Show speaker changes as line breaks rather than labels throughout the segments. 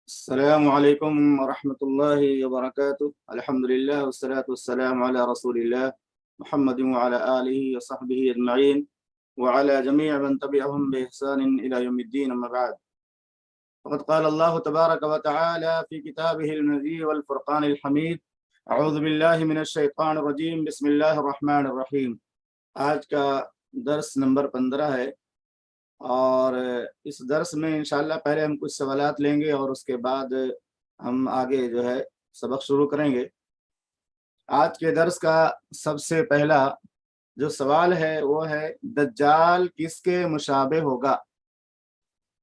السلام عليكم ورحمة الله وبركاته. الحمد لله والصلاة والسلام على رسول الله محمد وعلى آله وصحبه أجمعين وعلى جميع من تبعهم بإحسان إلى يوم الدين. أما بعد، فقد قال الله تبارك وتعالى في كتابه المجيد والفرقان الحميد: أعوذ بالله من الشيطان الرجيم، بسم الله الرحمن الرحيم. آج کا درس نمبر 15 ہے، اور اس درس میں انشاءاللہ پہلے ہم کچھ سوالات لیں گے اور اس کے بعد ہم آگے جو ہے سبق شروع کریں گے۔ آج کے درس کا سب سے پہلا جو سوال ہے وہ ہے، دجال کس کے مشابہ ہوگا؟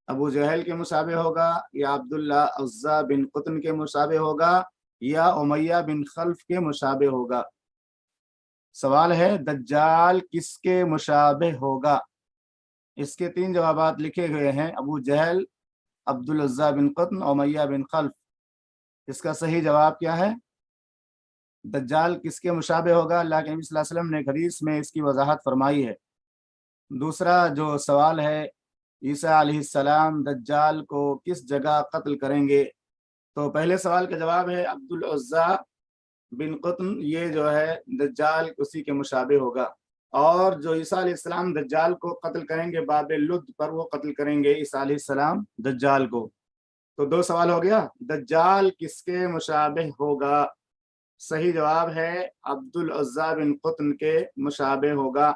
ابو جہل کے مشابہ ہوگا، یا عبداللہ عزہ بن قطن کے مشابہ ہوگا، یا امیہ بن خلف کے مشابہ ہوگا؟ سوال ہے دجال کس کے مشابہ ہوگا؟ اس کے 3 جوابات لکھے گئے ہیں: ابو جہل، عبدالعزہ بن قطن، امیہ بن خلف۔ اس کا صحیح جواب کیا ہے؟ دجال کس کے مشابہ ہوگا؟ اللہ کے نبی صلی اللہ علیہ وسلم نے ایک حدیث میں اس کی وضاحت فرمائی ہے۔ دوسرا جو سوال ہے، عیسیٰ علیہ السلام دجال کو کس جگہ قتل کریں گے؟ تو پہلے سوال کا جواب ہے عبدالعزہ بن قطن، یہ جو ہے دجال اسی کے مشابہ ہوگا۔ اور جو عیسیٰ علیہ السلام دجال کو قتل کریں گے باب لد پر، وہ قتل کریں گے عیسیٰ علیہ السلام دجال کو۔ تو 2 سوال ہو گیا، دجال کس کے مشابہ ہوگا؟ صحیح جواب ہے عبدالعزہ بن قطن کے مشابہ ہوگا۔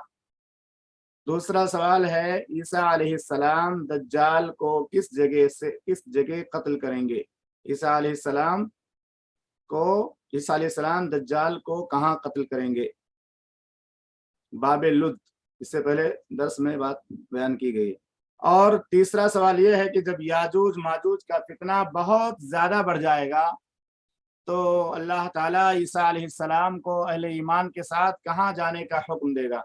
دوسرا سوال ہے، عیسیٰ علیہ السلام دجال کو کس جگہ قتل کریں گے؟ عیسیٰ علیہ السلام دجال کو کہاں قتل کریں گے؟ باب لد، اس سے پہلے درس میں بات بیان کی گئی۔ اور تیسرا سوال یہ ہے کہ جب یاجوج ماجوج کا فتنہ بہت زیادہ بڑھ جائے گا تو اللہ تعالیٰ عیسیٰ علیہ السلام کو اہل ایمان کے ساتھ کہاں جانے کا حکم دے گا؟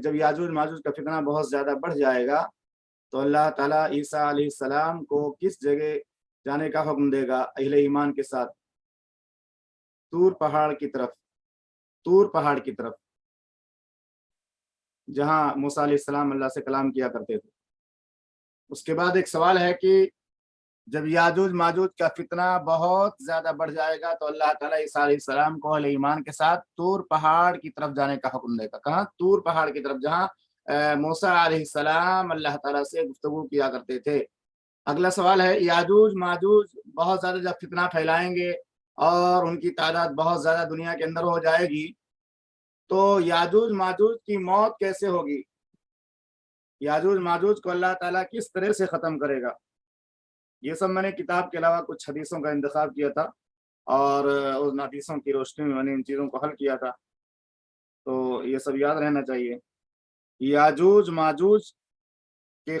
جب یاجوج ماجوج کا فتنہ بہت زیادہ بڑھ جائے گا تو اللہ تعالیٰ عیسیٰ علیہ السلام کو کس جگہ جانے کا حکم دے گا اہل ایمان کے ساتھ؟ طور پہاڑ کی طرف، جہاں موسیٰ علیہ السلام اللہ سے کلام کیا کرتے تھے۔ اس کے بعد ایک سوال ہے کہ جب یاجوج ماجوج کا فتنہ بہت زیادہ بڑھ جائے گا تو اللہ تعالیٰ عیسیٰ علیہ السلام کو اہل ایمان کے ساتھ طور پہاڑ کی طرف جانے کا حکم دے گا۔ کہاں؟ طور پہاڑ کی طرف، جہاں موسیٰ علیہ السلام اللہ تعالیٰ سے گفتگو کیا کرتے تھے۔ اگلا سوال ہے، یاجوج ماجوج بہت زیادہ جب فتنہ پھیلائیں گے اور ان کی تعداد بہت زیادہ دنیا کے اندر ہو جائے گی تو یاجوج ماجوج کی موت کیسے ہوگی؟ یاجوج ماجوج کو اللہ تعالیٰ کس طرح سے ختم کرے گا؟ یہ سب میں نے کتاب کے علاوہ کچھ حدیثوں کا انتخاب کیا تھا، اور ان حدیثوں کی روشنی میں نے ان چیزوں کو حل کیا تھا، تو یہ سب یاد رہنا چاہیے۔ یاجوج ماجوج کے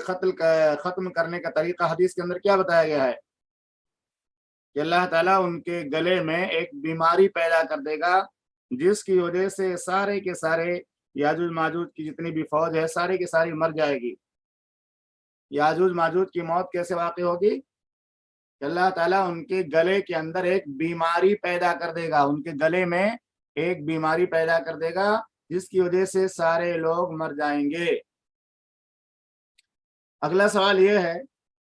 ختم کرنے کا طریقہ حدیث کے اندر کیا بتایا گیا ہے کہ اللہ تعالیٰ ان کے گلے میں ایک بیماری پیدا کر دے گا جس کی وجہ سے سارے کے سارے یاجوج ماجوج کی جتنی بھی فوج ہے ساری کی ساری مر جائے گی۔ یاجوج ماجوج کی موت کیسے واقع ہوگی؟ کہ اللہ تعالیٰ ان کے گلے کے اندر ایک بیماری پیدا کر دے گا، ان کے گلے میں ایک بیماری پیدا کر دے گا جس کی وجہ سے سارے لوگ مر جائیں گے۔ اگلا سوال یہ ہے،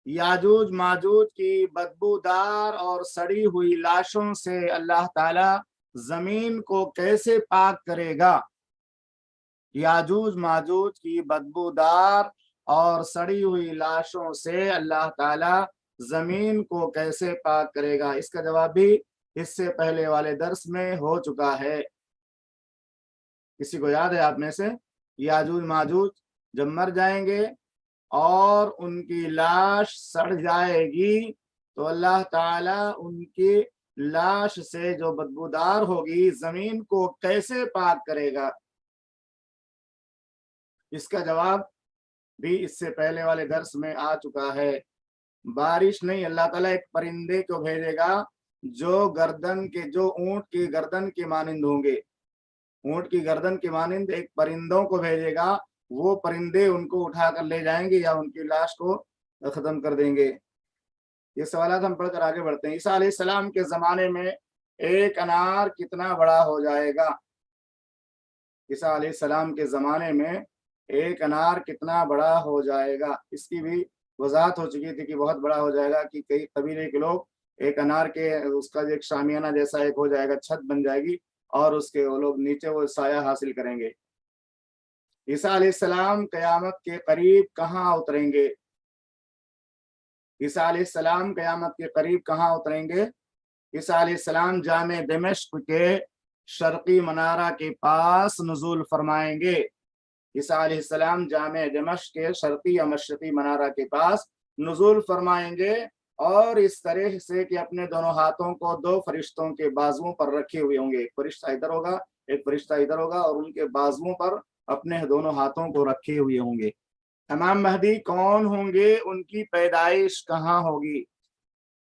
یاجوج ماجوج کی بدبودار اور سڑی ہوئی لاشوں سے اللہ تعالیٰ زمین کو کیسے پاک کرے گا؟ یاجوج ماجوج کی بدبودار اور سڑی ہوئی لاشوں سے اللہ تعالیٰ زمین کو کیسے پاک کرے گا؟ اس کا جواب بھی اس سے پہلے والے درس میں ہو چکا ہے۔ کسی کو یاد ہے آپ میں سے؟ یاجوج ماجوج جب مر جائیں گے اور ان کی لاش سڑ جائے گی تو اللہ تعالیٰ ان کی لاش سے جو بدبودار ہوگی زمین کو کیسے پاک کرے گا؟ اس کا جواب بھی اس سے پہلے والے درس میں آ چکا ہے۔ بارش نہیں، اللہ تعالیٰ ایک پرندے کو بھیجے گا جو اونٹ کی گردن کے مانند ہوں گے۔ اونٹ کی گردن کے مانند ایک پرندوں کو بھیجے گا، وہ پرندے ان کو اٹھا کر لے جائیں گے یا ان کی لاش کو ختم کر دیں گے۔ یہ سوالات ہم پڑھ کر آگے بڑھتے ہیں۔ عیسیٰ علیہ السلام کے زمانے میں ایک انار کتنا بڑا ہو جائے گا؟ عیسیٰ علیہ السلام کے زمانے میں ایک انار کتنا بڑا ہو جائے گا، اس کی بھی وضاحت ہو چکی تھی کہ بہت بڑا ہو جائے گا، کہ کئی قبیلے کے لوگ ایک انار کے اس کا ایک شامیانہ جیسا ایک ہو جائے گا، چھت بن جائے گی اور اس کے وہ لوگ نیچے وہ سایہ حاصل کریں گے۔ عیسیٰ علیہ السلام قیامت کے قریب کہاں اتریں گے؟ عیسیٰ علیہ السلام قیامت کے قریب کہاں اتریں گے؟ عیسیٰ علیہ السلام جامع دمشق کے شرقی منارہ کے پاس نزول فرمائیں گے۔ عیسیٰ علیہ السلام جامع دمشق کے شرقی یا مشرقی منارہ کے پاس نزول فرمائیں گے، اور اس طرح سے کہ اپنے دونوں ہاتھوں کو دو فرشتوں کے بازوؤں پر رکھے ہوئے ہوں گے، ایک فرشتہ ادھر ہوگا ایک فرشتہ ادھر ہوگا، اور ان کے بازوؤں پر اپنے دونوں ہاتھوں کو رکھے ہوئے ہوں گے۔ امام مہدی کون ہوں گے؟ ان کی پیدائش کہاں ہوگی؟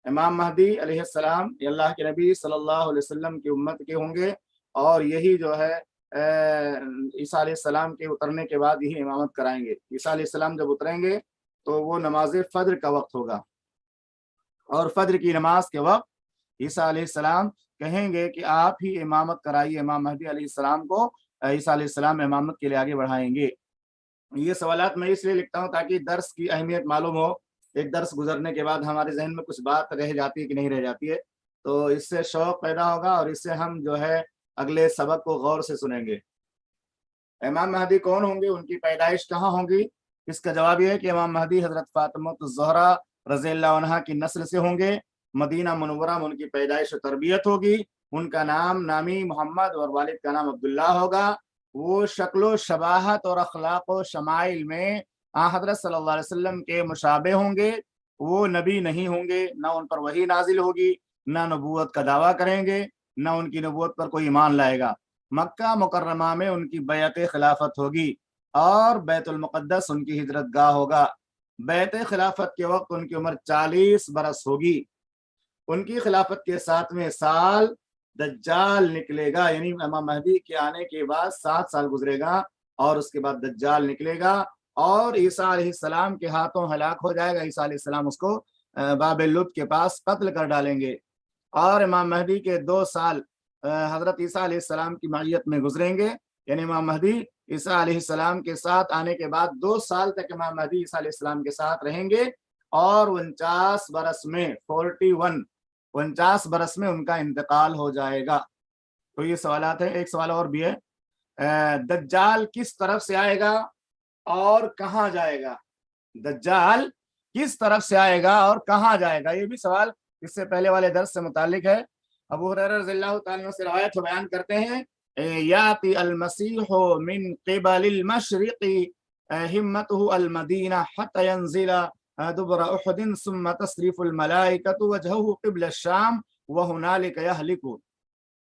امام مہدی علیہ السلام اللہ کے نبی صلی اللہ علیہ وسلم کی امت کے ہوں گے، اور یہی جو ہے عیسیٰ علیہ السلام کے اترنے کے بعد یہی امامت کرائیں گے۔ عیسیٰ علیہ السلام جب اتریں گے تو وہ نماز فجر کا وقت ہوگا، اور فجر کی نماز کے وقت عیسیٰ علیہ السلام کہیں گے کہ آپ ہی امامت کرائیے امام مہدی علیہ السلام کو۔ عیسیٰ علیہ السلام امامت کے لیے آگے بڑھائیں گے۔ یہ سوالات میں اس لیے لکھتا ہوں تاکہ درس کی اہمیت معلوم ہو، ایک درس گزرنے کے بعد ہمارے ذہن میں کچھ بات رہ جاتی ہے کہ نہیں رہ جاتی ہے، تو اس سے شوق پیدا ہوگا اور اس سے ہم جو ہے اگلے سبق کو غور سے سنیں گے۔ امام مہدی کون ہوں گے؟ ان کی پیدائش کہاں ہوگی؟ اس کا جواب یہ ہے کہ امام مہدی حضرت فاطمہ الزہرا رضی اللہ عنہا کی نسل سے ہوں گے۔ مدینہ منورہ میں ان کی پیدائش و تربیت ہوگی۔ ان کا نام نامی محمد اور والد کا نام عبداللہ ہوگا۔ وہ شکل و شباہت اور اخلاق و شمائل میں حضرت صلی اللہ علیہ وسلم کے مشابہ ہوں گے۔ وہ نبی نہیں ہوں گے، نہ ان پر وحی نازل ہوگی، نہ نبوت کا دعویٰ کریں گے، نہ ان کی نبوت پر کوئی ایمان لائے گا۔ مکہ مکرمہ میں ان کی بیعت خلافت ہوگی، اور بیت المقدس ان کی ہجرت گاہ ہوگا۔ بیعت خلافت کے وقت ان کی عمر 40 برس ہوگی۔ ان کی خلافت کے 7ویں سال دجال نکلے گا، یعنی امام مہدی کے آنے کے بعد 7 سال گزرے گا، اور اس کے بعد دجال نکلے گا، اور عیسیٰ علیہ السلام کے ہاتھوں ہلاک ہو جائے گا۔ عیسیٰ علیہ السلام اس کو باب لد کے پاس قتل کر ڈالیں گے، اور امام مہدی کے 2 سال حضرت عیسیٰ علیہ السلام کی معیت میں گزریں گے، یعنی امام مہدی عیسیٰ علیہ السلام کے ساتھ آنے کے بعد 2 سال تک امام مہدی عیسیٰ علیہ السلام کے ساتھ رہیں گے، اور 49 برس میں 49 برس میں ان کا انتقال ہو جائے گا۔ تو یہ سوالات ہیں۔ ایک سوال اور بھی ہے، دجال کس طرف سے آئے گا اور کہاں جائے گا؟ دجال کس طرف سے آئے گا اور کہاں جائے گا؟ یہ بھی سوال اس سے پہلے والے درس سے متعلق ہے۔ ابو ہریرہ رضی اللہ تعالیٰ عنہ سے روایت بیان کرتے ہیں، یاتی المسیح من قبل المشرق ہمته المدینہ حتی ینزل دبر احد ثم تصرف الملائکۃ وجہہ قبل الشام وہنالک یہلک۔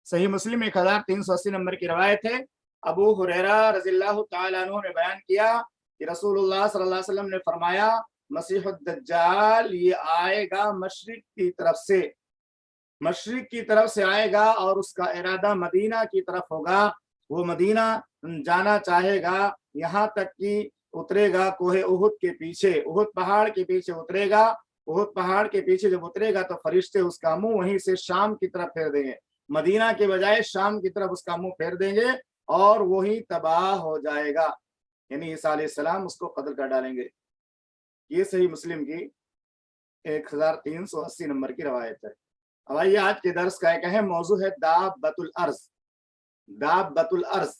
صحیح مسلم 1380 نمبر کی روایت ہے۔ ابو ہریرہ رضی اللہ تعالیٰ عنہ نے بیان کیا کہ رسول اللہ صلی اللہ علیہ وسلم نے فرمایا، مسیح الدجال یہ آئے گا مشرق کی طرف سے آئے گا، اور اس کا ارادہ مدینہ کی طرف ہوگا۔ وہ مدینہ جانا چاہے گا، یہاں تک کہ اترے گا کوہ احد کے پیچھے، احد پہاڑ کے پیچھے اترے گا۔ احد پہاڑ کے پیچھے جب اترے گا تو فرشتے اس کا منہ وہیں سے شام کی طرف پھیر دیں گے، مدینہ کے بجائے شام کی طرف اس کا منہ پھیر دیں گے، اور وہی تباہ ہو جائے گا، یعنی عیسیٰ علیہ السلام اس کو قتل کر ڈالیں گے۔ یہ صحیح مسلم کی 1380 نمبر کی روایت ہے۔ اب آئیے آج کے درس کا ایک اہم موضوع ہے دابۃ الارض۔ دابۃ الارض،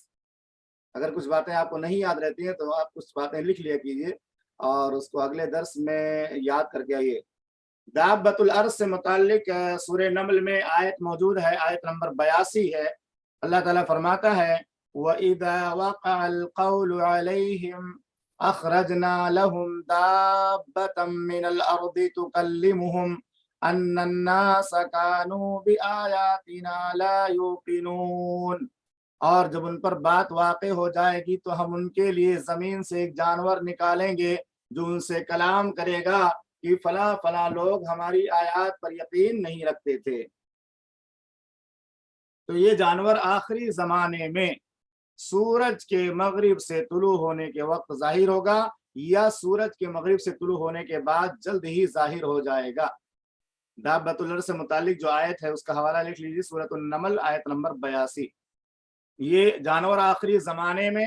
اگر کچھ باتیں آپ کو نہیں یاد رہتی ہیں تو آپ کچھ باتیں لکھ لیا کیجئے، اور اس کو اگلے درس میں یاد کر کے آئیے۔ دابۃ الارض سے متعلق سورہ نمل میں آیت موجود ہے، آیت نمبر 82 ہے۔ اللہ تعالیٰ فرماتا ہے، وَإِذَا وَقَعَ الْقَوْلُ عَلَيْهِمْ أَخْرَجْنَا لَهُمْ دَابَّةً مِّنَ الْأَرْضِ تُكَلِّمُهُمْ أَنَّ النَّاسَ كَانُوا بِآيَاتِنَا لَا يُوقِنُونَ۔ اور جب ان پر بات واقع ہو جائے گی تو ہم ان کے لیے زمین سے ایک جانور نکالیں گے جو ان سے کلام کرے گا کہ فلاں فلاں لوگ ہماری آیات پر یقین نہیں رکھتے تھے۔ تو یہ جانور آخری زمانے میں سورج کے مغرب سے طلوع ہونے کے وقت ظاہر ہوگا، یا سورج کے مغرب سے طلوع ہونے کے بعد جلد ہی ظاہر ہو جائے گا۔ دابۃ الارض سے متعلق جو آیت ہے اس کا حوالہ لکھ لیجیے، سورۃ النمل آیت نمبر 82۔ یہ جانور آخری زمانے میں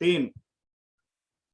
3,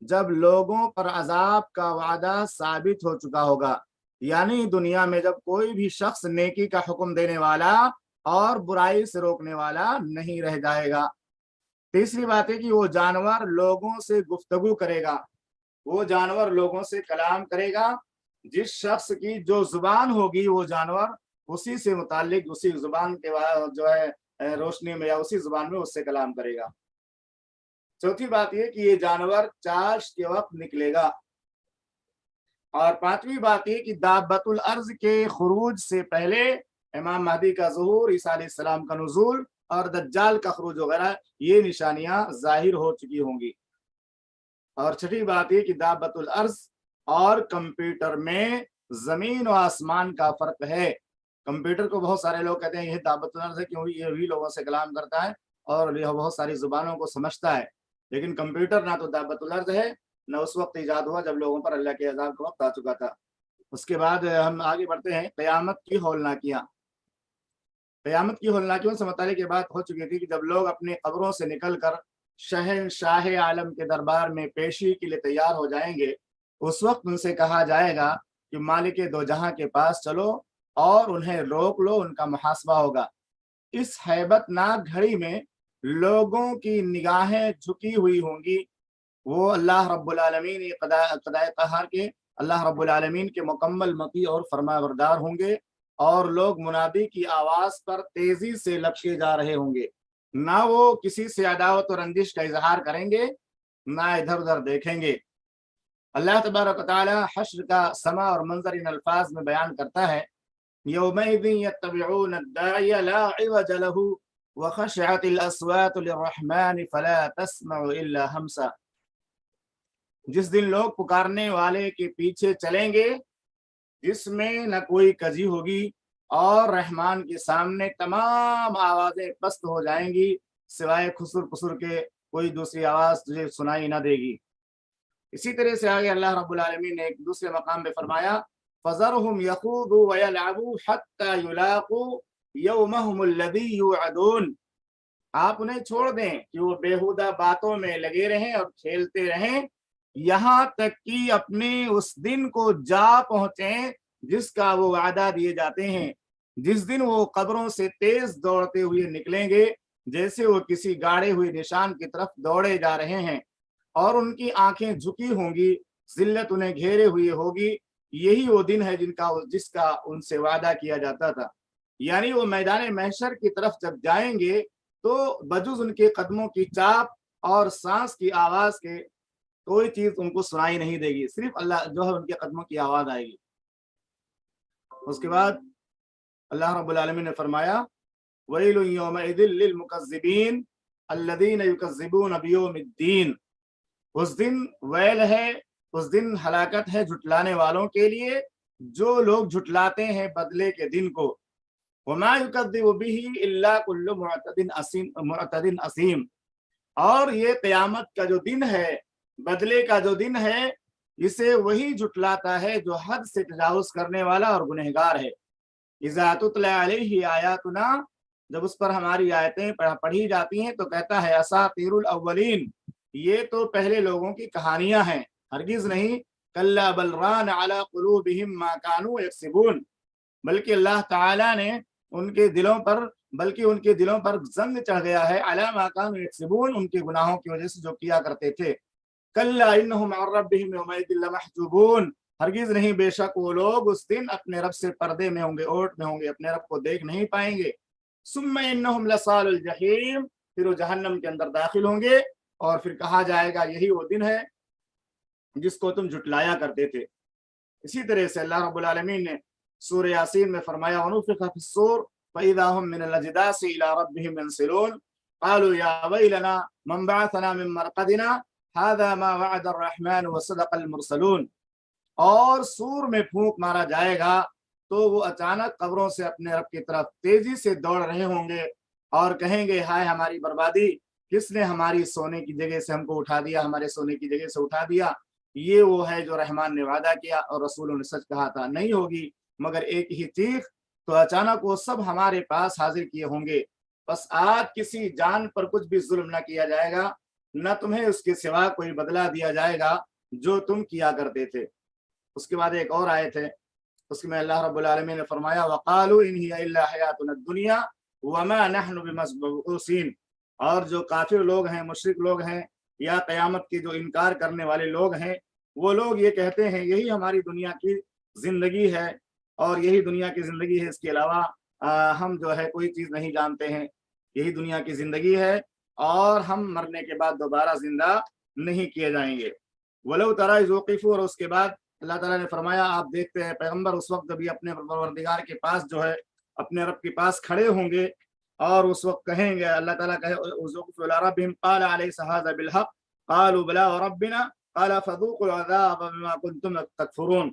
جب لوگوں پر عذاب کا وعدہ ثابت ہو چکا ہوگا، یعنی دنیا میں جب کوئی بھی شخص نیکی کا حکم دینے والا اور برائی سے روکنے والا نہیں رہ جائے گا۔ تیسری بات ہے کہ وہ جانور لوگوں سے گفتگو کرے گا، وہ جانور لوگوں سے کلام کرے گا، جس شخص کی جو زبان ہوگی وہ جانور اسی سے متعلق اسی زبان کے جو ہے روشنی میں یا اسی زبان میں اس سے کلام کرے گا۔ چوتھی بات یہ کہ یہ جانور چاشت کے وقت نکلے گا۔ اور پانچویں بات یہ کہ دابت الارض کے خروج سے پہلے امام مہدی کا ظہور، عیسیٰ علیہ السلام کا نزول اور دجال کا خروج وغیرہ یہ نشانیاں ظاہر ہو چکی ہوں گی۔ اور چھٹی بات یہ کہ دابت الارض اور کمپیوٹر میں زمین و آسمان کا فرق ہے۔ کمپیوٹر کو بہت سارے لوگ کہتے ہیں یہ دابت الارض ہے کیونکہ یہ بھی لوگوں سے کلام کرتا ہے اور یہ بہت ساری زبانوں کو سمجھتا ہے، لیکن کمپیوٹر نہ تو دابت الارض ہے نہ اس وقت ایجاد ہوا جب لوگوں پر اللہ کے عذاب کا وقت آ چکا تھا۔ اس کے بعد ہم آگے بڑھتے ہیں۔ قیامت کی ہولناکیاں۔ قیامت کی ہولناکیوں سے متعلق یہ بات ہو چکی تھی کہ جب لوگ اپنی قبروں سے نکل کر شہنشاہ عالم کے دربار میں پیشی کے لیے تیار ہو جائیں گے، اس وقت ان سے کہا جائے گا کہ مالک دو جہاں کے پاس چلو اور انہیں روک لو، ان کا محاسبہ ہوگا۔ اس ہیبت ناک گھڑی میں لوگوں کی نگاہیں جھکی ہوئی ہوں گی، وہ اللہ رب العالمین قضائے قہار کے اللہ رب العالمین کے مکمل مطیع اور فرما بردار ہوں گے، اور لوگ منادی کی آواز پر تیزی سے لپکے جا رہے ہوں گے۔ نہ وہ کسی سے عداوت و رنجش کا اظہار کریں گے، نہ ادھر ادھر دیکھیں گے۔ اللہ تبارک و تعالی حشر کا سما اور منظر ان الفاظ میں بیان کرتا ہے، یومئذ یتبعون الداعی لا عوج له وخشعت الاصوات للرحمن فلا تسمع الا ہمسا۔ جس دن لوگ پکارنے والے کے پیچھے چلیں گے جس میں نہ کوئی کجی ہوگی، اور رحمان کے سامنے تمام آوازیں پست ہو جائیں گی، سوائے خسر خسر کے کوئی دوسری آواز تجھے سنائی نہ دے گی۔ اسی طرح سے آگے اللہ رب العالمین نے ایک دوسرے مقام پہ فرمایا، فَذَرْهُمْ يَخُوضُوا وَيَلْعَبُوا حَتَّى يُلَاقُوا يَوْمَهُمُ الَّذِي يُوعَدُونَ۔ آپ انہیں چھوڑ دیں کہ وہ بیہودہ باتوں میں لگے رہیں اور کھیلتے رہیں یہاں تک کہ اپنے اس دن کو جا پہنچیں جس کا وہ وعدہ دیے جاتے ہیں، جس دن وہ قبروں سے تیز دوڑتے ہوئے نکلیں گے جیسے وہ کسی گاڑے ہوئے نشان کی طرف دوڑے جا رہے ہیں، اور ان کی آنکھیں جھکی ہوں گی، ذلت انہیں گھیرے ہوئی ہوگی۔ یہی وہ دن ہے جس کا ان سے وعدہ کیا جاتا تھا۔ یعنی وہ میدان محشر کی طرف جب جائیں گے تو بجز ان کے قدموں کی چاپ اور سانس کی آواز کے کوئی چیز ان کو سنائی نہیں دے گی، صرف اللہ جو ہے ان کے قدموں کی آواز آئے گی۔ اس کے بعد اللہ رب العالمین نے فرمایا، وَيْلٌ يَوْمَئِذٍ لِّلْمُكَذِّبِينَ الَّذِينَ يُكَذِّبُونَ بِيَوْمِ الدِّينِ۔ اس دن ویل ہے، اس دن ہلاکت ہے جھٹلانے والوں کے لیے جو لوگ جھٹلاتے ہیں بدلے کے دن کو۔ وَمَا يُكَذِّبُ بِهِ إِلَّا كُلُّ مُعْتَدٍ أَثِيمٍ۔ اور یہ قیامت کا جو دن ہے، بدلے کا جو دن ہے، اسے وہی جھٹلاتا ہے جو حد سے تجاوز کرنے والا اور گنہگار ہے۔ اذا تتلی علیہ آیاتنا، جب اس پر ہماری آیتیں پڑھی جاتی ہیں تو کہتا ہے اساطیر الاولین، یہ تو پہلے لوگوں کی کہانیاں ہیں، ہرگز نہیں۔ کلا بل ران علی قلوبہم ما کانوا یکسبون، بلکہ اللہ تعالی نے ان کے دلوں پر زنگ چڑھ گیا ہے، علی ما کانوا یکسبون، ان کے گناہوں کی وجہ سے جو کیا کرتے تھے۔ کلا انہم عن ربہم یومئذ لمحجوبون، ہرگز نہیں، بے شک وہ لوگ اس دن اپنے رب سے پردے میں ہوں گے، اوٹ میں ہوں گے، اپنے رب کو دیکھ نہیں پائیں گے۔ ثم انہم لصال الجحیم، پھر وہ جہنم کے اندر داخل ہوں گے، اور پھر کہا جائے گا یہی وہ دن ہے جس کو تم جھٹلایا کرتے تھے۔ اسی طرح سے اللہ رب العالمین نے سورہ یاسین میں فرمایا، وَنُفِخَ فِي الصُّورِ فَإِذَا هُم مِّنَ الْأَجْدَاثِ إِلَىٰ رَبِّهِمْ يَنسِلُونَ قَالُوا يَا وَيْلَنَا مَنْ بَعَثَنَا مِن مَّرْقَدِنَا هَٰذَا مَا وَعَدَ الرَّحْمَٰنُ وَصَدَقَ الْمُرْسَلُونَ۔ اور سور میں پھونک مارا جائے گا تو وہ اچانک قبروں سے اپنے رب کی طرف تیزی سے دوڑ رہے ہوں گے اور کہیں گے، ہائے ہماری بربادی، کس نے ہماری سونے کی جگہ سے ہم کو اٹھا دیا، ہمارے سونے کی جگہ سے اٹھا دیا۔ یہ وہ ہے جو رحمان نے وعدہ کیا اور رسولوں نے سچ کہا تھا، نہیں ہوگی مگر ایک ہی چیخ، تو اچانک وہ سب ہمارے پاس حاضر کیے ہوں گے۔ بس آج کسی جان پر کچھ بھی ظلم نہ کیا جائے گا، نہ تمہیں اس کے سوا کوئی بدلہ دیا جائے گا جو تم کیا کرتے تھے۔ اس کے بعد ایک اور آیت ہے، اس میں اللہ رب العالمین نے فرمایا وَقَالُوا إِنْ هِيَ إِلَّا حَيَاتُنَا الدُّنْيَا وَمَا نَحْنُ بِمَبْعُوثِينَ۔ اور جو کافر لوگ ہیں، مشرک لوگ ہیں، یا قیامت کے جو انکار کرنے والے لوگ ہیں، وہ لوگ یہ کہتے ہیں یہی ہماری دنیا کی زندگی ہے اور یہی دنیا کی زندگی ہے، اس کے علاوہ ہم جو ہے کوئی چیز نہیں جانتے ہیں، یہی دنیا کی زندگی ہے اور ہم مرنے کے بعد دوبارہ زندہ نہیں کیے جائیں گے۔ وَلَوْ تَرَىٰ إِذْ وُقِفُوا، اور اس کے بعد اللہ تعالیٰ نے فرمایا آپ دیکھتے ہیں پیغمبر اس وقت بھی اپنے پروردگار کے پاس جو ہے اپنے رب کے پاس کھڑے ہوں گے اور اس وقت کہیں گے، اللہ تعالیٰ کہے وَذُوقُوا إِلَىٰ رَبِّهِمْ قَالَ أَلَيْسَ هَٰذَا بِالْحَقِّ قَالُوا بَلَىٰ وَرَبِّنَا قَالَ فَذُوقُوا الْعَذَابَ بِمَا كُنتُمْ تَكْفُرُونَ۔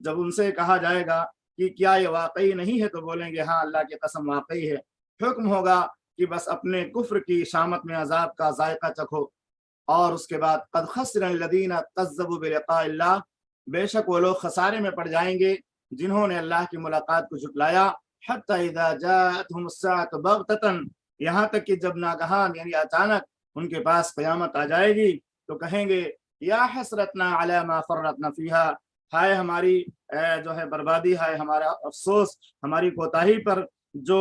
جب ان سے کہا جائے گا کہ کیا یہ واقعی نہیں ہے تو بولیں گے ہاں اللہ کی قسم واقعی ہے۔ حکم ہوگا کہ بس اپنے کفر کی شامت میں عذاب کا ذائقہ چکھو۔ اور اس کے بعد قد خسر الذین کذبوا بلقاء اللہ، بے شک وہ لوگ خسارے میں پڑ جائیں گے جنہوں نے اللہ کی ملاقات کو جھٹلایا۔ حتی اذا جاءتهم الساعة بغتة، یہاں تک کہ جب ناگہان یعنی اچانک ان کے پاس قیامت آ جائے گی تو کہیں گے یا حسرتنا علی ما فرطنا فیہا، ہائے ہماری جو ہے بربادی، ہائے ہمارا افسوس ہماری کوتاہی پر جو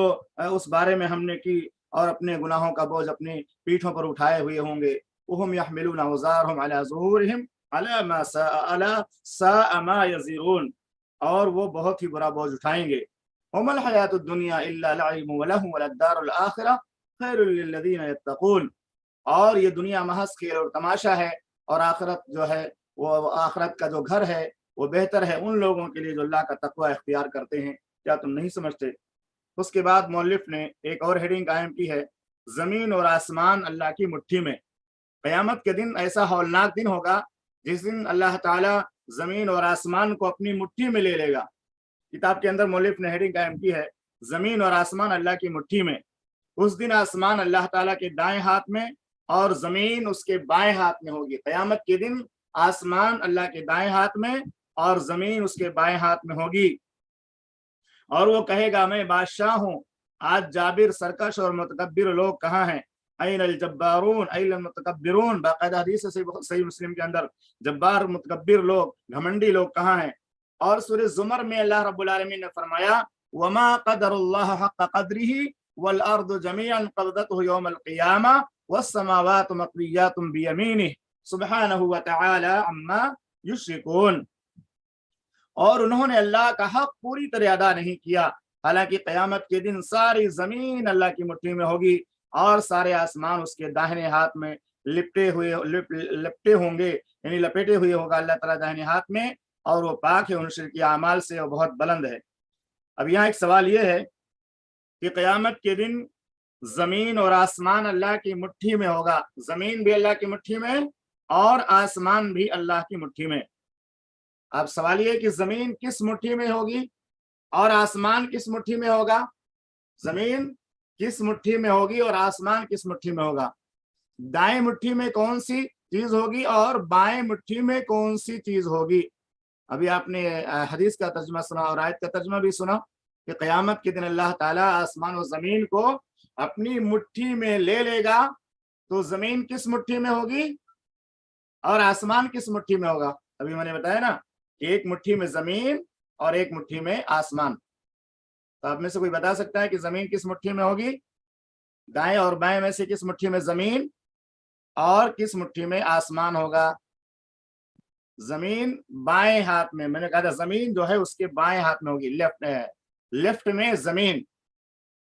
اس بارے میں ہم نے کی، اور اپنے گناہوں کا بوجھ اپنی پیٹھوں پر اٹھائے ہوئے ہوں گے۔ وهم يحملون اوزارهم على ظهورهم على ما ساء ما يزرون، اور وہ بہت ہی برا بوجھ اٹھائیں گے۔ وما الحیات الدنیا الا لعب ولہو وللدار الآخرہ خیر للذین یتقون، اور یہ دنیا محض کھیل اور تماشا ہے، اور آخرت جو ہے وہ آخرت کا جو گھر ہے وہ بہتر ہے ان لوگوں کے لیے جو اللہ کا تقوی اختیار کرتے ہیں۔ کیا تم نہیں سمجھتے؟ اس کے بعد مؤلف نے ایک اور ہیڈنگ قائم کی ہے، زمین اور آسمان اللہ کی مٹھی میں۔ قیامت کے دن ایسا ہولناک دن ہوگا جس دن اللہ تعالیٰ زمین اور آسمان کو اپنی مٹھی میں لے لے گا۔ کتاب کے اندر مؤلف نے ہیڈنگ قائم کی ہے زمین اور آسمان اللہ کی مٹھی میں۔ اس دن آسمان اللہ تعالیٰ کے دائیں ہاتھ میں اور زمین اس کے بائیں ہاتھ میں ہوگی۔ قیامت کے دن آسمان اللہ کے دائیں ہاتھ میں اور زمین اس کے بائیں ہاتھ میں ہوگی، اور وہ کہے گا میں بادشاہ ہوں، آج جابر، سرکش اور متکبر لوگ کہاں ہیں؟ این الجبارون این المتکبرون، باقاعدہ حدیث ہے صحیح مسلم کے اندر، جبار متکبر لوگ، گھمنڈی لوگ کہاں ہیں؟ اور سورہ زمر میں اللہ رب العالمین نے فرمایا وما قدر اللہ حق قدرہ والارض جميعا قبضته يوم القیامہ والسماوات مطویات بیمینہ سبحانہ وتعالی عما یشرکون۔ اور انہوں نے اللہ کا حق پوری طرح ادا نہیں کیا، حالانکہ قیامت کے دن ساری زمین اللہ کی مٹھی میں ہوگی اور سارے آسمان اس کے داہنے ہاتھ میں لپٹے ہوں گے، یعنی لپیٹے ہوئے ہوگا اللہ تعالیٰ داہنے ہاتھ میں، اور وہ پاک ہے ان شرکی اعمال سے، وہ بہت بلند ہے۔ اب یہاں ایک سوال یہ ہے کہ قیامت کے دن زمین اور آسمان اللہ کی مٹھی میں ہوگا، زمین بھی اللہ کی مٹھی میں اور آسمان بھی اللہ کی مٹھی میں۔ اب سوال یہ کہ زمین کس مٹھی میں ہوگی اور آسمان کس مٹھی میں ہوگا؟ زمین کس مٹھی میں ہوگی اور آسمان کس مٹھی میں ہوگا؟ دائیں مٹھی میں کون سی چیز ہوگی اور بائیں مٹھی میں کون سی چیز ہوگی؟ ابھی آپ نے حدیث کا ترجمہ سنا اور آیت کا ترجمہ بھی سنا کہ قیامت کے دن اللہ تعالیٰ آسمان و زمین کو اپنی مٹھی میں لے لے گا، تو زمین کس مٹھی میں ہوگی اور آسمان کس مٹھی میں ہوگا؟ ابھی میں نے بتایا نا کہ ایک مٹھی میں زمین اور ایک مٹھی میں آسمان۔ تو آپ میں سے کوئی بتا سکتا ہے کہ زمین کس مٹھی میں ہوگی؟ دائیں اور بائیں میں سے کس مٹھی میں زمین اور کس مٹھی میں آسمان ہوگا؟ زمین بائیں ہاتھ میں، میں نے کہا تھا زمین جو ہے اس کے بائیں ہاتھ میں ہوگی، لیفٹ میں زمین،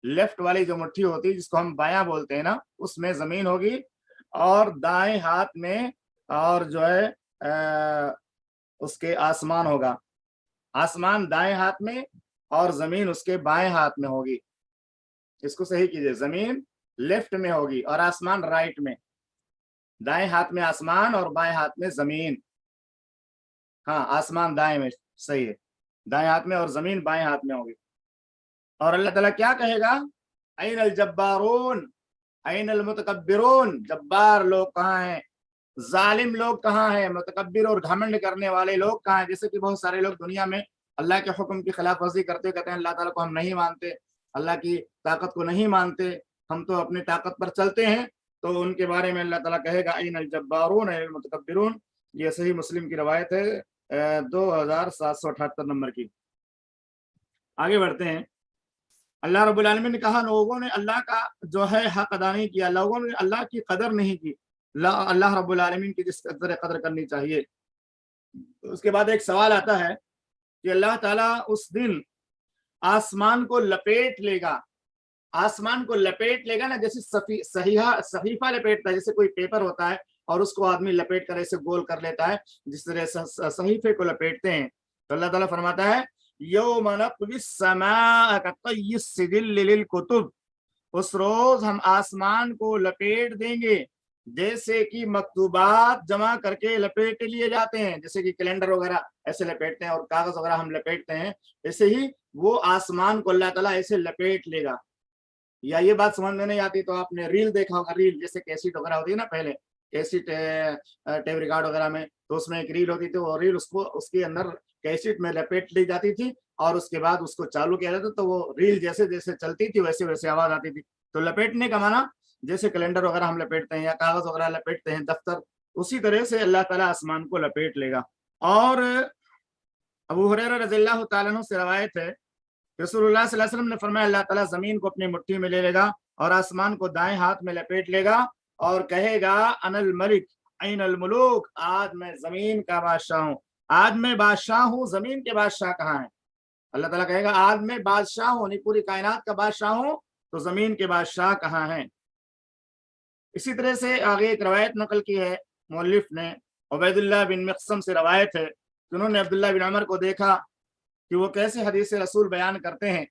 لیفٹ والی جو مٹھی ہوتی ہے جس کو ہم بایاں بولتے ہیں نا، اس میں زمین ہوگی، اور دائیں ہاتھ میں اور جو ہے اس کے آسمان ہوگا۔ آسمان دائیں ہاتھ میں اور زمین اس کے بائیں ہاتھ میں ہوگی۔ اس کو صحیح کیجئے، زمین لیفٹ میں ہوگی اور آسمان رائٹ میں، دائیں ہاتھ میں آسمان اور بائیں ہاتھ میں زمین۔ ہاں آسمان دائیں میں، صحیح ہے، دائیں ہاتھ میں اور زمین بائیں ہاتھ میں ہوگی۔ اور اللہ تعالیٰ کیا کہے گا؟ این الجبارون این المتکبرون، جبار لوگ کہاں ہیں، ظالم لوگ کہاں ہیں، متکبر اور گھمنڈ کرنے والے لوگ کہاں ہیں؟ جیسے کہ بہت سارے لوگ دنیا میں اللہ کے حکم کی خلاف ورزی کرتے، کہتے ہیں اللہ تعالیٰ کو ہم نہیں مانتے، اللہ کی طاقت کو نہیں مانتے، ہم تو اپنی طاقت پر چلتے ہیں، تو ان کے بارے میں اللہ تعالیٰ کہے گا این الجبارون این المتکبرون. یہ صحیح مسلم کی روایت ہے 2778 نمبر کی. آگے بڑھتے ہیں. اللہ رب العالمین نے کہا لوگوں نے اللہ کا جو ہے حق ادا نہیں کیا، لوگوں نے اللہ کی قدر نہیں کی، اللہ رب العالمین کی جس قدر کرنی چاہیے. اس کے بعد ایک سوال آتا ہے کہ اللہ تعالیٰ اس دن آسمان کو لپیٹ لے گا. آسمان کو لپیٹ لے گا نا، جیسے صحیفہ لپیٹتا ہے، جیسے کوئی پیپر ہوتا ہے اور اس کو آدمی لپیٹ کر ایسے گول کر لیتا ہے، جس طرح صحیفے کو لپیٹتے ہیں. تو اللہ تعالیٰ فرماتا ہے یوم نطوی السماء کطی السجل للکتب، اس روز ہم آسمان کو لپیٹ دیں گے جیسے کہ مکتوبات جمع کر کے لپیٹ لیے جاتے ہیں، جیسے کہ کیلنڈر وغیرہ ایسے لپیٹتے ہیں اور کاغذ وغیرہ ہم لپیٹتے ہیں، ایسے ہی وہ آسمان کو اللہ تعالیٰ ایسے لپیٹ لے گا. یا یہ بات سمجھ میں نہیں آتی تو آپ نے ریل دیکھا ہوگا، ریل جیسے کیسٹ وغیرہ ہوتی ہے نا، پہلے کیسٹ ٹیپ ریکارڈ وغیرہ میں تو اس میں ایک ریل ہوتی تھی، وہ ریل اس کے اندر کیسٹ میں لپیٹ لی جاتی تھی اور اس کے بعد اس کو چالو کیا جاتا تو وہ ریل جیسے جیسے چلتی تھی ویسے ویسے آواز آتی تھی. تو لپیٹنے کا معنی جیسے کیلنڈر وغیرہ ہم لپیٹتے ہیں یا کاغذ وغیرہ لپیٹتے ہیں دفتر، اسی طرح سے اللہ تعالیٰ آسمان کو لپیٹ لے گا. اور ابو ہریرہ رضی اللہ تعالیٰ عنہ سے روایت ہے، رسول اللہ صلی اللہ علیہ وسلم نے فرمایا اللہ تعالیٰ زمین کو اپنی مٹھی میں لے لے گا اور آسمان کو دائیں ہاتھ میں لپیٹ لے گا اور کہے گا انا الملک این الملوک، آج میں زمین کا بادشاہ ہوں، آج میں بادشاہ ہوں، زمین کے بادشاہ کہاں ہیں؟ اللہ تعالیٰ کہے گا آج میں بادشاہ ہوں، نہیں پوری کائنات کا بادشاہ ہوں، تو زمین کے بادشاہ کہاں ہیں؟ اسی طرح سے آگے ایک روایت نقل کی ہے مؤلف نے، عبید اللہ بن مقسم سے روایت ہے کہ انہوں نے عبداللہ بن عمر کو دیکھا کہ وہ کیسے حدیث رسول بیان کرتے ہیں.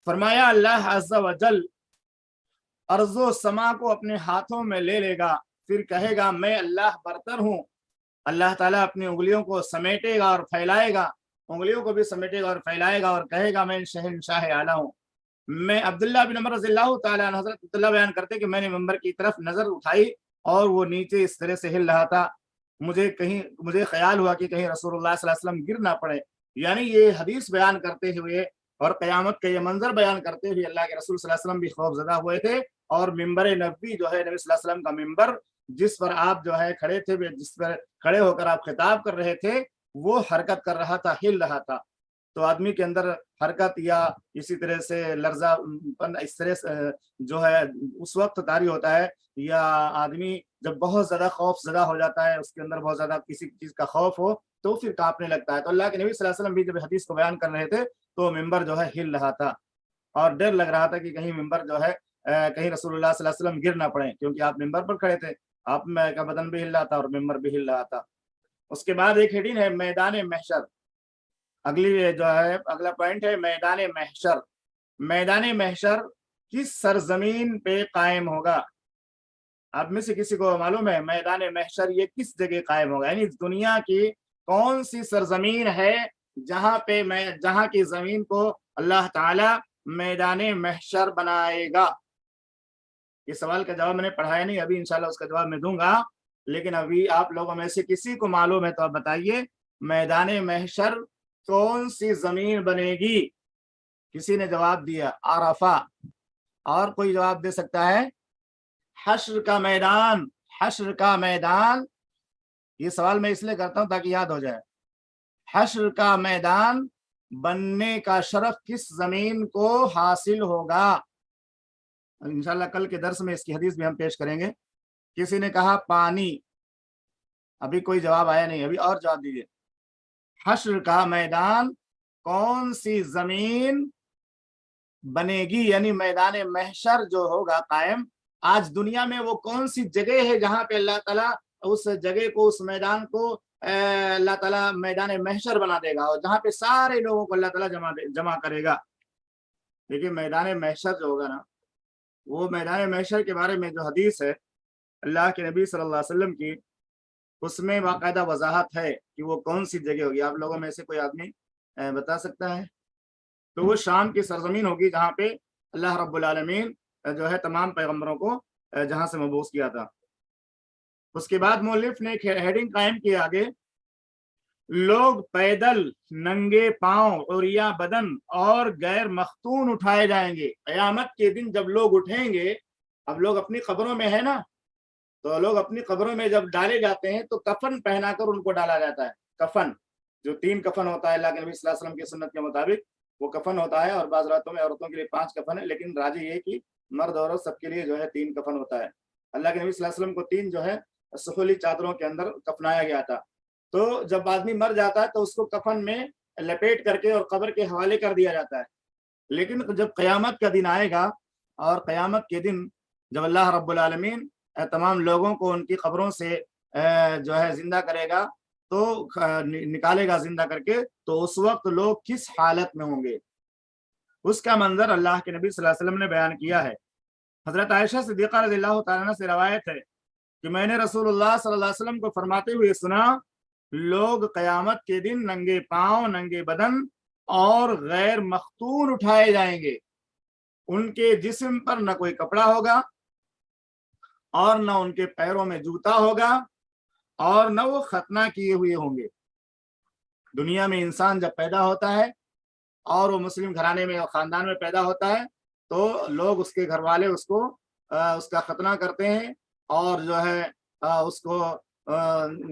فرمایا اللہ عز و جل ارض و سما کو اپنے ہاتھوں میں لے لے گا، پھر کہے گا میں اللہ برتر ہوں. اللہ تعالیٰ اپنی انگلیوں کو سمیٹے گا اور پھیلائے گا، انگلیوں کو بھی سمیٹے گا اور پھیلائے گا اور کہے گا میں شہنشاہ اعلیٰ ہوں. میں عبداللہ بن عمر رضی اللہ تعالیٰ عنہ، حضرت عبداللہ بیان کرتے کہ میں نے منبر کی طرف نظر اٹھائی اور وہ نیچے اس طرح سے ہل رہا تھا، مجھے خیال ہوا کہ کہیں رسول اللہ صلی اللہ علیہ وسلم گر نہ پڑے. یعنی یہ حدیث بیان کرتے ہوئے اور قیامت کا یہ منظر بیان کرتے ہوئے اللہ کے رسول صلی اللہ علیہ وسلم بھی خوف زدہ ہوئے تھے، اور منبر نبوی جو ہے نبی صلی اللہ علیہ وسلم کا منبر جس پر آپ جو ہے کھڑے تھے، جس پر کھڑے ہو کر آپ خطاب کر رہے تھے، وہ حرکت کر رہا تھا، ہل رہا تھا. تو آدمی کے اندر حرکت یا اسی طرح سے لرزہ پن اس طرح سے جو ہے اس وقت طاری ہوتا ہے، یا آدمی جب بہت زیادہ خوف زدہ ہو جاتا ہے، اس کے اندر بہت زیادہ کسی چیز کا خوف ہو تو پھر کانپنے لگتا ہے. تو اللہ کے نبی صلی اللہ علیہ وسلم بھی جب حدیث کو بیان کر رہے تھے تو ممبر جو ہے ہل رہا تھا اور ڈر لگ رہا تھا کہ کہیں ممبر جو ہے کہیں رسول اللہ صلی اللہ علیہ وسلم گر نہ پڑے، کیونکہ آپ ممبر پر کھڑے تھے، آپ کا بدن بھی ہل رہا تھا اور ممبر بھی ہل رہا تھا. اس کے بعد ایک ہیڈنگ ہے میدان محشر. اگلی جو ہے اگلا پوائنٹ ہے میدان محشر. میدان محشر کس سرزمین پہ قائم ہوگا؟ آپ میں سے کسی کو معلوم ہے میدان محشر یہ کس جگہ قائم ہوگا؟ یعنی دنیا کی کون سی سرزمین ہے جہاں کی زمین کو اللہ تعالی میدان محشر بنائے گا؟ یہ سوال کا جواب میں نے پڑھایا نہیں، ابھی انشاءاللہ اس کا جواب میں دوں گا، لیکن ابھی آپ لوگوں میں سے کسی کو معلوم ہے تو آپ بتائیے میدان محشر کون سی زمین بنے گی؟ کسی نے جواب دیا عرفہ، اور کوئی جواب دے سکتا ہے؟ حشر کا میدان. حشر کا میدان، یہ سوال میں اس لیے کرتا ہوں تاکہ یاد ہو جائے. حشر کا میدان بننے کا شرف کس زمین کو حاصل ہوگا؟ انشاءاللہ کل کے درس میں اس کی حدیث بھی ہم پیش کریں گے. کسی نے کہا پانی، ابھی کوئی جواب آیا نہیں، ابھی اور جواب دیجیے. حشر کا میدان کون سی زمین بنے گی؟ یعنی میدان محشر جو ہوگا قائم آج دنیا میں، وہ کون سی جگہ ہے جہاں پہ اللہ تعالیٰ اس جگہ کو، اس میدان کو اللہ تعالیٰ میدان محشر بنا دے گا، اور جہاں پہ سارے لوگوں کو اللہ تعالیٰ جمع کرے گا. دیکھیے میدان محشر جو ہوگا نا، وہ میدان محشر کے بارے میں جو حدیث ہے اللہ کے نبی صلی اللہ علیہ وسلم کی، اس میں باقاعدہ وضاحت ہے کہ وہ کون سی جگہ ہوگی. آپ لوگوں میں سے کوئی آدمی بتا سکتا ہے؟ تو وہ شام کی سرزمین ہوگی جہاں پہ اللہ رب العالمین جو ہے تمام پیغمبروں کو جہاں سے مبعوث کیا تھا. اس کے بعد مؤلف نے ایک ہیڈنگ قائم کی آگے، لوگ پیدل ننگے پاؤں عریاں بدن اور غیر مختون اٹھائے جائیں گے. قیامت کے دن جب لوگ اٹھیں گے، اب لوگ اپنی قبروں میں ہے نا، تو لوگ اپنی قبروں میں جب ڈالے جاتے ہیں تو کفن پہنا کر ان کو ڈالا جاتا ہے. کفن جو 3 کفن ہوتا ہے اللہ کے نبی صلی اللہ علیہ وسلم کی سنت کے مطابق وہ کفن ہوتا ہے, اور بعض راتوں میں عورتوں کے لیے 5 کفن ہے, لیکن راجح یہ کہ مرد عورت سب کے لیے جو ہے 3 کفن ہوتا ہے. اللہ کے نبی صلی اللہ علیہ وسلم کو 3 جو ہے سفولی چادروں کے اندر کفنایا گیا تھا. تو جب آدمی مر جاتا ہے تو اس کو کفن میں لپیٹ کر کے اور قبر کے حوالے کر دیا جاتا ہے. لیکن جب قیامت کا دن آئے گا اور قیامت کے دن جب اللہ رب العالمین تمام لوگوں کو ان کی قبروں سے جو ہے زندہ کرے گا, تو نکالے گا زندہ کر کے, تو اس وقت لوگ کس حالت میں ہوں گے اس کا منظر اللہ کے نبی صلی اللہ علیہ وسلم نے بیان کیا ہے. حضرت عائشہ صدیقہ رضی اللہ تعالیٰ عنہ سے روایت ہے کہ میں نے رسول اللہ صلی اللہ علیہ وسلم کو فرماتے ہوئے سنا, لوگ قیامت کے دن ننگے پاؤں, ننگے بدن اور غیر مختون اٹھائے جائیں گے. ان کے جسم پر نہ کوئی کپڑا ہوگا اور نہ ان کے پیروں میں جوتا ہوگا اور نہ وہ ختنہ کیے ہوئے ہوں گے. دنیا میں انسان جب پیدا ہوتا ہے اور وہ مسلم گھرانے میں اور خاندان میں پیدا ہوتا ہے تو لوگ اس کے گھر والے اس کو اس کا ختنہ کرتے ہیں اور جو ہے اس کو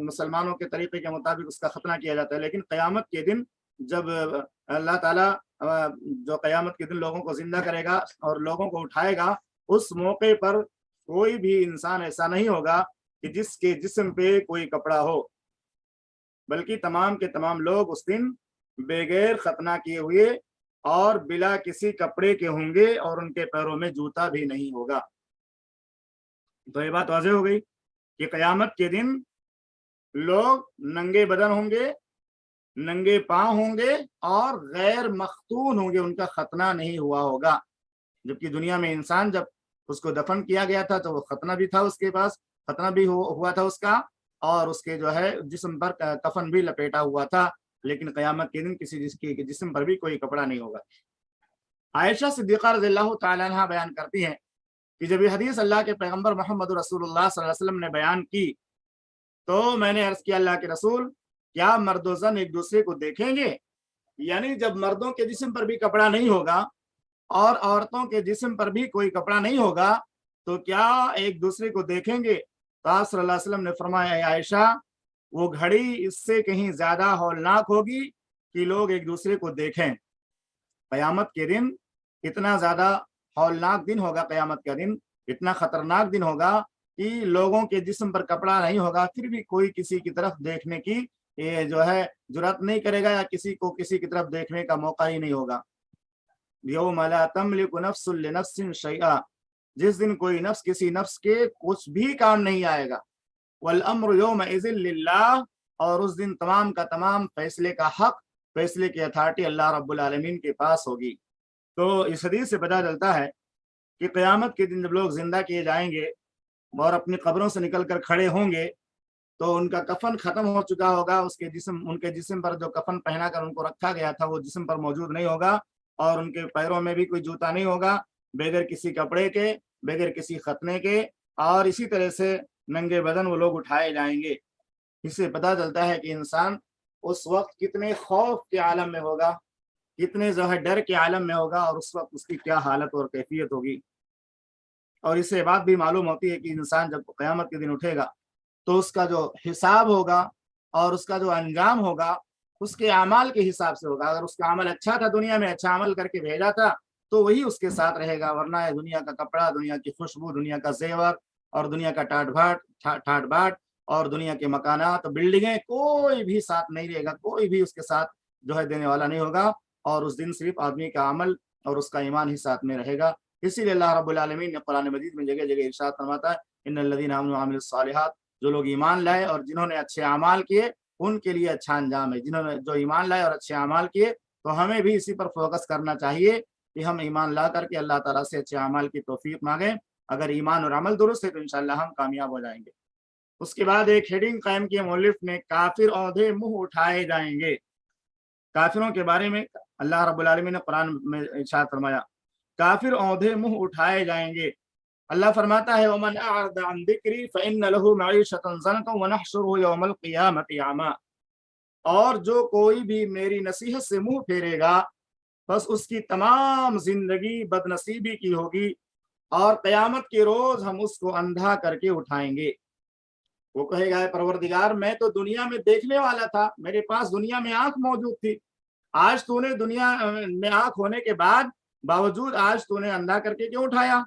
مسلمانوں کے طریقے کے مطابق اس کا ختنہ کیا جاتا ہے. لیکن قیامت کے دن جب اللہ تعالیٰ جو قیامت کے دن لوگوں کو زندہ کرے گا اور لوگوں کو اٹھائے گا, اس موقع پر کوئی بھی انسان ایسا نہیں ہوگا کہ جس کے جسم پہ کوئی کپڑا ہو, بلکہ تمام کے تمام لوگ اس دن بغیر ختنہ کیے ہوئے اور بلا کسی کپڑے کے ہوں گے اور ان کے پیروں میں جوتا بھی نہیں ہوگا. تو یہ بات واضح ہو گئی کہ قیامت کے دن لوگ ننگے بدن ہوں گے, ننگے پاؤں ہوں گے اور غیر مختون ہوں گے, ان کا ختنہ نہیں ہوا ہوگا. جبکہ دنیا میں انسان جب اس کو دفن کیا گیا تھا تو وہ ختنہ بھی تھا, اس کے پاس ختنہ بھی ہوا تھا اس کا, اور اس کے جو ہے جسم پر کفن بھی لپیٹا ہوا تھا. لیکن قیامت کے دن کسی کے جسم پر بھی کوئی کپڑا نہیں ہوگا. عائشہ صدیقہ رضی اللہ تعالیٰ عنہ بیان کرتی ہیں کہ جب یہ حدیث اللہ کے پیغمبر محمد رسول اللہ صلی اللہ علیہ وسلم نے بیان کی تو میں نے عرض کیا, اللہ کے رسول, کیا مرد و زن ایک دوسرے کو دیکھیں گے؟ یعنی جب مردوں کے جسم پر بھی کپڑا نہیں ہوگا اور عورتوں کے جسم پر بھی کوئی کپڑا نہیں ہوگا تو کیا ایک دوسرے کو دیکھیں گے؟ تو آپ صلی اللہ علیہ وسلم نے فرمایا, اے عائشہ, وہ گھڑی اس سے کہیں زیادہ ہولناک ہوگی کہ لوگ ایک دوسرے کو دیکھیں. قیامت کے دن اتنا زیادہ ہولناک دن ہوگا, قیامت کا دن اتنا خطرناک دن ہوگا کہ لوگوں کے جسم پر کپڑا نہیں ہوگا, پھر بھی کوئی کسی کی طرف دیکھنے کی جو ہے جرات نہیں کرے گا, یا کسی کو کسی کی طرف دیکھنے کا موقع ہی نہیں ہوگا. یوم لا تملک نفس لنفس شیئا, جس دن کوئی نفس کسی نفس کے کچھ بھی کام نہیں آئے گا. والامر یومئذ للہ, اور اس دن تمام کا تمام فیصلے کا حق, فیصلے کی اتھارٹی اللہ رب العالمین کے پاس ہوگی. تو اس حدیث سے پتہ چلتا ہے کہ قیامت کے دن جب لوگ زندہ کیے جائیں گے اور اپنی قبروں سے نکل کر کھڑے ہوں گے تو ان کا کفن ختم ہو چکا ہوگا, اس کے جسم, ان کے جسم پر جو کفن پہنا کر ان کو رکھا گیا تھا وہ جسم پر موجود نہیں ہوگا, اور ان کے پیروں میں بھی کوئی جوتا نہیں ہوگا, بغیر کسی کپڑے کے, بغیر کسی ختنے کے, اور اسی طرح سے ننگے بدن وہ لوگ اٹھائے جائیں گے. اس سے پتہ چلتا ہے کہ انسان اس وقت کتنے خوف کے عالم میں ہوگا, کتنے جو ہے ڈر کے عالم میں ہوگا, اور اس وقت اس کی کیا حالت اور کیفیت ہوگی. اور اس سے بات بھی معلوم ہوتی ہے کہ انسان جب قیامت کے دن اٹھے گا تو اس کا جو حساب ہوگا اور اس کا جو انجام ہوگا اس کے اعمال کے حساب سے ہوگا. اگر اس کا عمل اچھا تھا, دنیا میں اچھا عمل کر کے بھیجا تھا, تو وہی اس کے ساتھ رہے گا, ورنہ دنیا کا کپڑا, دنیا کی خوشبو, دنیا کا زیور اور دنیا کا ٹھاٹ بھاٹ اور دنیا کے مکانات, بلڈنگیں, کوئی بھی ساتھ نہیں رہے گا, کوئی بھی اس کے ساتھ جو ہے دینے والا نہیں ہوگا. اور اس دن صرف آدمی کا عمل اور اس کا ایمان ہی ساتھ میں رہے گا. اسی لیے اللہ رب العالمین نے قرآن مجید میں جگہ جگہ ارشاد فرماتا ہے, ان الذین آمنوا وعملوا الصالحات, جو لوگ ایمان لائے اور جنہوں نے اچھے اعمال کیے ان کے لیے اچھا انجام ہے. جنہوں نے جو ایمان لائے اور اچھے اعمال کیے, تو ہمیں بھی اسی پر فوکس کرنا چاہیے کہ ہم ایمان لا کر کے اللہ تعالیٰ سے اچھے اعمال کی توفیق مانگیں. اگر ایمان اور عمل درست ہے تو انشاءاللہ ہم کامیاب ہو جائیں گے. اس کے بعد ایک ہیڈنگ قائم کی مؤلف نے, کافر عہدے منہ اٹھائے جائیں گے. کافروں کے بارے میں اللہ رب العالمین نے قرآن میں ارشاد فرمایا, کافر عہدے منہ اٹھائے جائیں گے. اللہ فرماتا ہے, ومن اعرض عن ذکری فإن له معیشۃ ضنکا ونحشرہ یوم القیامۃ اعما, اور جو کوئی بھی میری نصیحت سے منہ پھیرے گا بس اس کی تمام زندگی بد نصیبی کی ہوگی, اور قیامت کے روز ہم اس کو اندھا کر کے اٹھائیں گے۔ وہ کہے گا پروردگار میں تو دنیا میں دیکھنے والا تھا، میرے پاس دنیا میں آنکھ موجود تھی، آج تو نے دنیا میں آنکھ ہونے کے باوجود آج تو نے اندھا کر کے کیوں اٹھایا؟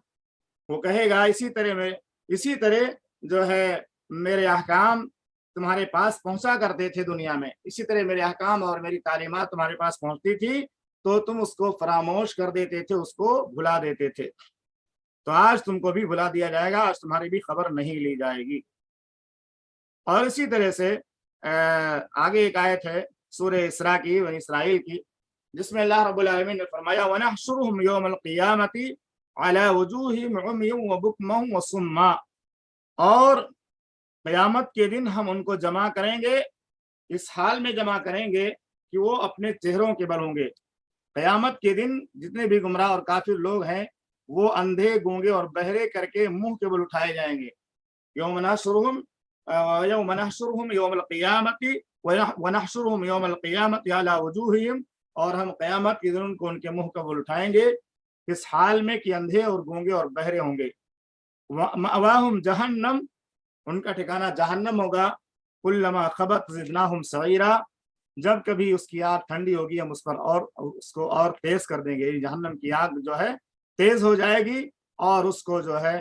وہ کہے گا اسی طرح جو ہے میرے احکام تمہارے پاس پہنچا کرتے تھے دنیا میں، اسی طرح میرے احکام اور میری تعلیمات تمہارے پاس پہنچتی تھی تو تم اس کو فراموش کر دیتے تھے، اس کو بھلا دیتے تھے، تو آج تم کو بھی بھلا دیا جائے گا، آج تمہاری بھی خبر نہیں لی جائے گی۔ اور اسی طرح سے آگے ایک آیت ہے سورہ اسراء کی، بنی اسرائیل کی، جس میں اللہ رب العالمین نے فرمایا وَنَحْشُرُهُمْ يَوْمَ الْقِيَامَةِ عَلَى وُجُوهِهِمْ عُمْيًا وَبُكْمًا وَصُمًّا، اور قیامت کے دن ہم ان کو جمع کریں گے، اس حال میں جمع کریں گے کہ وہ اپنے چہروں کے بل ہوں گے۔ قیامت کے دن جتنے بھی گمراہ اور کافر لوگ ہیں وہ اندھے گونگے اور بہرے کر کے منہ کے بل اٹھائے جائیں گے۔ یوم نحشرہم یوم القیامت ونحشرہم یوم القیامت علی وجوہہم، اور ہم قیامت کے دن ان کو ان کے منہ کا بل اٹھائیں گے اس حال میں کہ اندھے اور گونگے اور بہرے ہوں گے۔ مأواہم جہنم، ان کا ٹھکانہ جہنم ہوگا۔ کلما خبت زدناہم سعیرا، جب کبھی اس کی آگ ٹھنڈی ہوگی ہم اس کو اور تیز کر دیں گے، جہنم کی آگ جو ہے تیز ہو جائے گی، اور اس کو جو ہے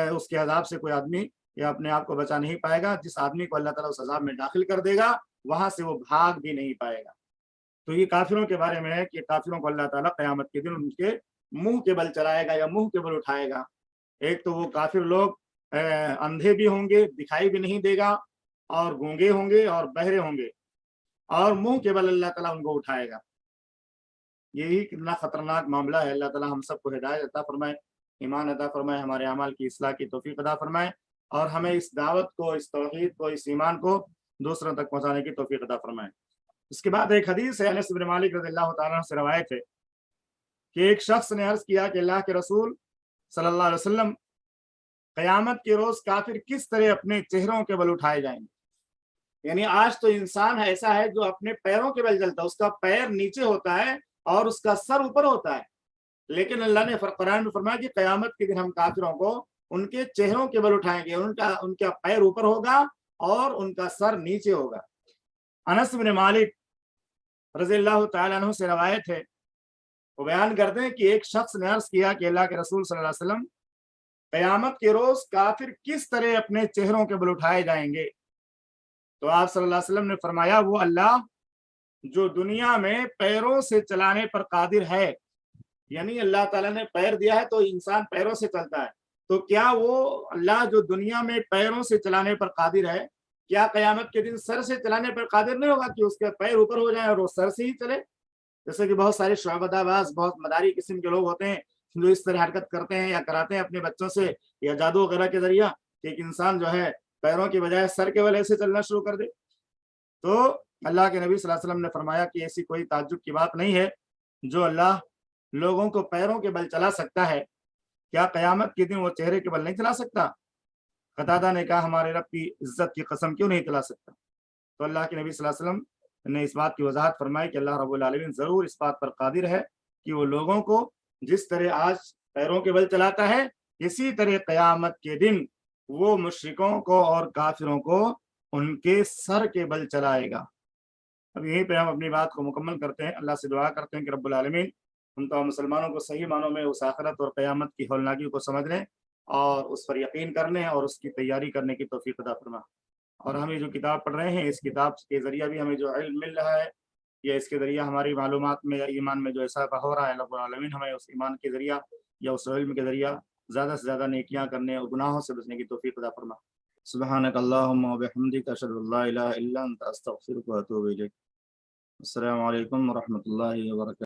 اس کے عذاب سے کوئی آدمی یا اپنے آپ کو بچا نہیں پائے گا۔ جس آدمی کو اللہ تعالیٰ اس عذاب میں داخل کر دے گا وہاں سے وہ بھاگ بھی نہیں پائے گا۔ تو یہ کافروں کے بارے میں ہے کہ کافروں کو اللہ تعالیٰ قیامت کے دن ان کے منہ کے بل چلائے گا یا منہ کے بل اٹھائے گا۔ ایک تو وہ کافر لوگ اندھے بھی ہوں گے، دکھائی بھی نہیں دے گا، اور گونگے ہوں گے اور بہرے ہوں گے، اور منہ کے بل اللہ تعالیٰ ان کو اٹھائے گا۔ یہی کتنا خطرناک معاملہ ہے۔ اللہ تعالیٰ ہم سب کو ہدایت عطا فرمائے، ایمان عطا فرمائے، ہمارے اعمال کی اصلاح کی توفیق عطا فرمائے، اور ہمیں اس دعوت کو، اس توحید کو، اس ایمان کو دوسروں تک پہنچانے کی توفیق عطا فرمائے۔ اس کے بعد ایک حدیث ہے، انس بن مالک رضی اللہ تعالیٰ عنہ سے روایت ہے کہ ایک شخص نے عرض کیا کہ اللہ کے رسول صلی اللہ علیہ وسلم، قیامت کے روز کافر کس طرح اپنے چہروں کے بل اٹھائے جائیں گے؟ یعنی آج تو انسان ایسا ہے جو اپنے پیروں کے بل چلتا ہے، اس کا پیر نیچے ہوتا ہے اور اس کا سر اوپر ہوتا ہے، لیکن اللہ نے قرآن میں فرمایا کہ قیامت کے دن ہم کافروں کو ان کے چہروں کے بل اٹھائیں گے، ان کا پیر اوپر ہوگا اور ان کا سر نیچے ہوگا۔ انس بن مالک رضی اللہ تعالیٰ عنہ سے روایت ہے، وہ بیان کرتے ہیں کہ ایک شخص نے عرض کیا کہ اللہ کے رسول صلی اللہ علیہ وسلم، قیامت کے روز کافر کس طرح اپنے چہروں کے بل اٹھائے جائیں گے؟ تو آپ صلی اللہ علیہ وسلم نے فرمایا، وہ اللہ جو دنیا میں پیروں سے چلانے پر قادر ہے، یعنی اللہ تعالیٰ نے پیر دیا ہے تو انسان پیروں سے چلتا ہے، تو کیا وہ اللہ جو دنیا میں پیروں سے چلانے پر قادر ہے، کیا قیامت کے دن سر سے چلانے پر قادر نہیں ہوگا کہ اس کے پیر اوپر ہو جائیں اور وہ سر سے ہی چلے؟ جیسے کہ بہت سارے شعبدہ باز، بہت مداری قسم کے لوگ ہوتے ہیں جو اس طرح حرکت کرتے ہیں یا کراتے ہیں اپنے بچوں سے یا جادو وغیرہ کے ذریعہ کہ ایک انسان جو ہے پیروں کی بجائے سر کے بل ایسے چلنا شروع کر دے۔ تو اللہ کے نبی صلی اللہ علیہ وسلم نے فرمایا کہ ایسی کوئی تعجب کی بات نہیں ہے، جو اللہ لوگوں کو پیروں کے بل چلا سکتا ہے، کیا قیامت کے دن وہ چہرے کے بل نہیں چلا سکتا؟ قتادہ نے کہا، ہمارے رب کی عزت کی قسم کیوں نہیں چلا سکتا؟ تو اللہ کے نبی صلی اللہ علیہ وسلم نے اس بات کی وضاحت فرمائی کہ اللہ رب العالمین ضرور اس بات پر قادر ہے کہ وہ لوگوں کو جس طرح آج پیروں کے بل چلاتا ہے، اسی طرح قیامت کے دن وہ مشرکوں کو اور کافروں کو ان کے سر کے بل چلائے گا۔ اب یہیں پہ ہم اپنی بات کو مکمل کرتے ہیں، اللہ سے دعا کرتے ہیں کہ رب العالمین ہم تمام مسلمانوں کو صحیح معنوں میں اس آخرت اور قیامت کی ہولناکی کو سمجھنے اور اس پر یقین کرنے اور اس کی تیاری کرنے کی توفیق عطا فرما۔ اور ہم یہ جو کتاب پڑھ رہے ہیں، اس کتاب کے ذریعہ بھی ہمیں جو علم مل رہا ہے یا اس کے ذریعہ ہماری معلومات میں یا ایمان میں جو اضافہ ہو رہا ہے، رب العالمین ہمیں اس ایمان کے ذریعہ یا اس علم کے ذریعہ زیادہ سے زیادہ نیکیاں کرنے اور گناہوں سے بچنے کی توفیق عطا فرما۔ سبحانک اللہم و بحمدک، اشہد ان لا الہ الا انت، استغفرک و اتوب الیک۔ السلام علیکم ورحمۃ اللہ وبرکاتہ۔